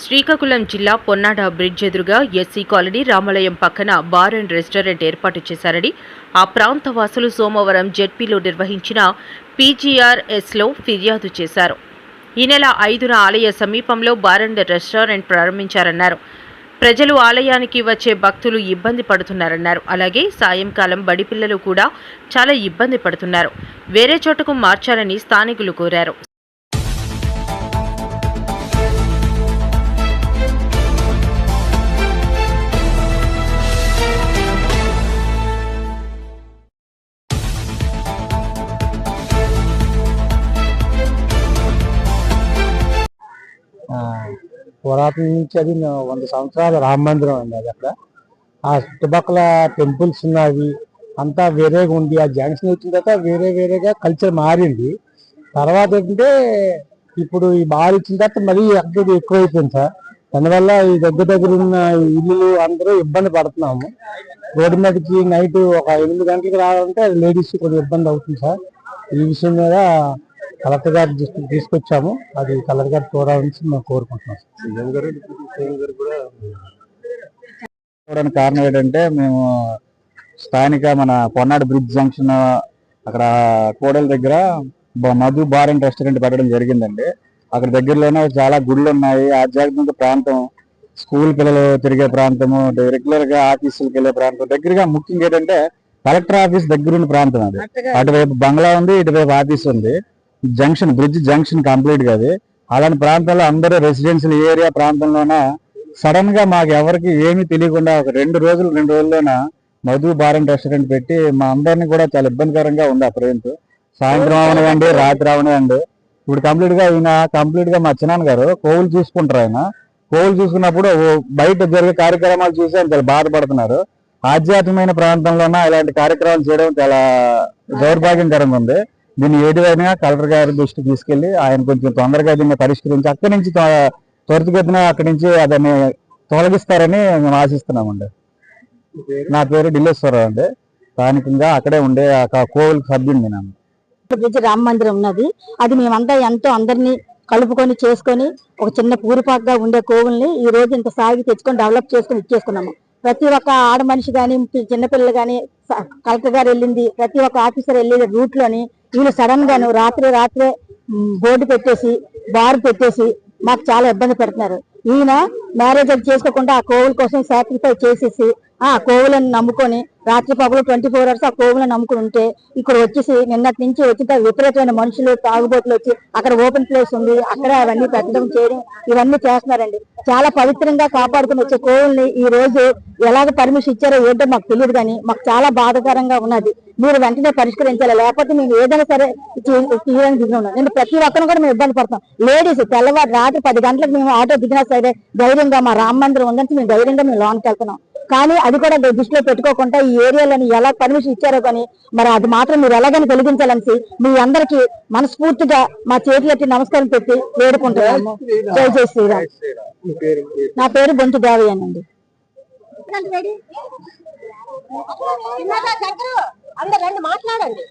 శ్రీకాకుళం జిల్లా పొన్నాడ బ్రిడ్జ్ ఎదురుగా SC colony రామాలయం పక్కన బార్ అండ్ రెస్టారెంట్ ఏర్పాటు చేశారని ఆ ప్రాంత వాసులు సోమవారం జెడ్పీలో నిర్వహించిన పీజీఆర్ఎస్లో ఫిర్యాదు చేశారు. ఈ నెల 5న ఆలయ సమీపంలో బార్ అండ్ రెస్టారెంట్ ప్రారంభించారన్నారు. ప్రజలు ఆలయానికి వచ్చే భక్తులు ఇబ్బంది పడుతున్నారన్నారు. అలాగే సాయంకాలం బడి పిల్లలు కూడా చాలా ఇబ్బంది పడుతున్నారు. వేరే చోటకు మార్చాలని స్థానికులు కోరారు. పురాతన నుంచి అది 100 సంవత్సరాల రామ మందిరం అండి. అది అక్కడ ఆ చుట్టుపక్కల టెంపుల్స్ ఉన్నవి అంతా వేరేగా ఉంది. ఆ జంక్షన్ వచ్చిన తర్వాత వేరేగా కల్చర్ మారింది. తర్వాత ఏంటంటే ఇప్పుడు ఈ బార్ ఇచ్చిన తర్వాత మరీ ఎక్కువైపోయింది సార్. దానివల్ల ఈ దగ్గర ఉన్న ఇల్లు అందరూ ఇబ్బంది పడుతున్నాము. రోడ్డు మీదకి నైట్ ఒక 8 గంటలకు రావాలంటే అది లేడీస్ కొంచెం ఇబ్బంది అవుతుంది సార్. ఈ విషయం మీద కలెక్టర్ గారి దృష్టికి తీసుకొచ్చాము. అది కలెక్టర్ గారు చూడాలని మేము కోరుకుంటున్నాం. కారణం ఏంటంటే మేము స్థానిక మన పొన్నాడు బ్రిడ్జ్ జంక్షన్ అక్కడ కోడల దగ్గర మధు బార్ అండ్ రెస్టారెంట్ పెట్టడం జరిగిందండి. అక్కడ దగ్గరలోనే చాలా గుళ్ళు ఉన్నాయి. ఆధ్యాత్మిక ప్రాంతం, స్కూల్ పిల్లలు తిరిగే ప్రాంతము, రెగ్యులర్ గా ఆఫీసులకు వెళ్ళే ప్రాంతం, దగ్గరగా ముఖ్యంగా ఏంటంటే కలెక్టర్ ఆఫీస్ దగ్గరున్న ప్రాంతం. అది అటువైపు బంగ్లా ఉంది, ఇటువైపు ఆఫీస్ ఉంది. జంక్షన్ బ్రిడ్జ్ జంక్షన్ కంప్లీట్ గా అది. అలాంటి ప్రాంతాల్లో అందరూ రెసిడెన్షియల్ ఏరియా ప్రాంతంలోన సడన్ గా మాకు ఎవరికి ఏమీ తెలియకుండా ఒక 2 రోజుల్లోన మధు బార్ అండ్ రెస్టారెంట్ పెట్టి మా అందరినీ కూడా చాలా ఇబ్బందికరంగా ఉంది. ఆ ప్రేంట్ సాయంత్రం అవనివ్వండి, రాత్రి అవనివ్వండి. ఇప్పుడు కంప్లీట్ గా మా చిన్నాన్న గారు కోవులు చూసుకుంటారు. ఆయన కోవులు చూసుకున్నప్పుడు బయట జరిగే కార్యక్రమాలు చూసి ఆయన చాలా బాధపడుతున్నారు. ఆధ్యాత్మికమైన ప్రాంతంలోన ఇలాంటి కార్యక్రమాలు చేయడం చాలా దౌర్భాగ్యకరంగా ఉంది. దీన్ని ఏదైనా కలెక్టర్ గారి దృష్టికి తీసుకెళ్లి ఆయన కొంచెం తొందరగా దీన్ని పరిష్కరించి అక్కడి నుంచి త్వరితగతిన అక్కడి నుంచి అదని తొలగిస్తారని మేము ఆశిస్తున్నామండి. నా పేరు ఢిల్లేశ్వరరావు అండి. స్థానికంగా అక్కడే ఉండే కోవిల్ సభ్యుని నేను. రామ మందిరం ఉన్నది. అది మేమంతా ఎంతో అందరినీ కలుపుకొని చేసుకొని ఒక చిన్న పూరిపాటుగా ఉండే కోవుల్ని ఈ రోజు ఇంత సాగి తెచ్చుకొని డెవలప్ చేసుకొని ఇచ్చేసుకున్నాము. ప్రతి ఒక్క ఆడ మనిషి కానీ చిన్నపిల్లలు కానీ కలెక్టర్ గారు వెళ్ళింది, ప్రతి ఒక్క ఆఫీసర్ వెళ్ళేది రూట్ లోని వీళ్ళు సడన్ గాను రాత్రే బోర్డు పెట్టేసి బార్ పెట్టేసి మాకు చాలా ఇబ్బంది పెడుతున్నారు. ఈయన మ్యారేజ్ అది చేసుకోకుండా ఆ కోవుల కోసం సాక్రిఫైస్ చేసేసి ఆ కోవులను నమ్ముకొని రాత్రి పగలు 24 hours ఆ కోవులను నమ్ముకుని ఉంటే ఇక్కడ వచ్చేసి నిన్నటి నుంచి వచ్చి విపరీతమైన మనుషులు తాగుబోతులు వచ్చి అక్కడ ఓపెన్ ప్లేస్ ఉంది, అక్కడ అవన్నీ పెట్టడం చేయడం ఇవన్నీ చేస్తున్నారండి. చాలా పవిత్రంగా కాపాడుకుని వచ్చే కోవుల్ని ఈ రోజు ఎలాగ పర్మిషన్ ఇచ్చారో ఏంటో మాకు తెలియదు, కానీ మాకు చాలా బాధాకరంగా ఉన్నది. మీరు వెంటనే పరిష్కరించాలి, లేకపోతే మేము ఏదైనా సరే తీయడానికి దిగి ఉన్నాం. నేను ప్రతి ఒక్కరిని కూడా మేము ఇబ్బంది పడతాం. లేడీస్ తెల్లవారు రాత్రి 10 గంటలకు మేము ఆటో దిగినా సరే ధైర్యంగా మా రామ మందిరం ఉందని మేము ధైర్యంగా మేము లోన్కి వెళ్తున్నాం. కానీ అది కూడా దృష్టిలో పెట్టుకోకుండా ఈ ఏరియాలని ఎలా పర్మిషన్ ఇచ్చారో కానీ మరి అది మాత్రం మీరు ఎలాగైనా తొలగించాలని మీ అందరికీ మనస్ఫూర్తిగా మా చేతులెత్తి నమస్కారం పెట్టి వేడుకుంటున్నాము. జై జై శ్రీరామ్. నా పేరు బొంతు దేవయ్యనండి. మాట్లాడండి.